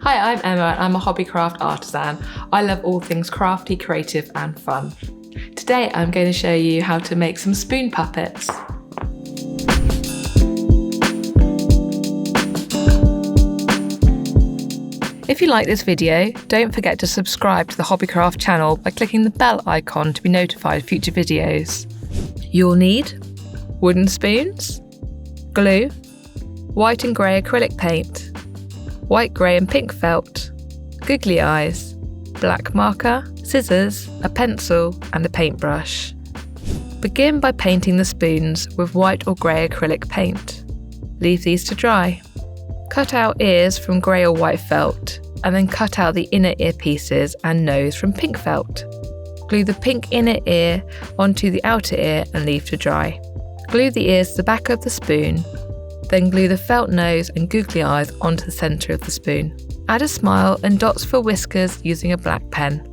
Hi, I'm Emma and I'm a Hobbycraft artisan. I love all things crafty, creative and fun. Today I'm going to show you how to make some spoon puppets. If you like this video, don't forget to subscribe to the Hobbycraft channel by clicking the bell icon to be notified of future videos. You'll need wooden spoons, glue, white and grey acrylic paint, white, grey and pink felt, googly eyes, black marker, scissors, a pencil and a paintbrush. Begin by painting the spoons with white or grey acrylic paint. Leave these to dry. Cut out ears from grey or white felt and then cut out the inner ear pieces and nose from pink felt. Glue the pink inner ear onto the outer ear and leave to dry. Glue the ears to the back of the spoon, then glue the felt nose and googly eyes onto the centre of the spoon. Add a smile and dots for whiskers using a black pen.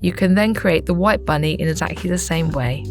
You can then create the white bunny in exactly the same way.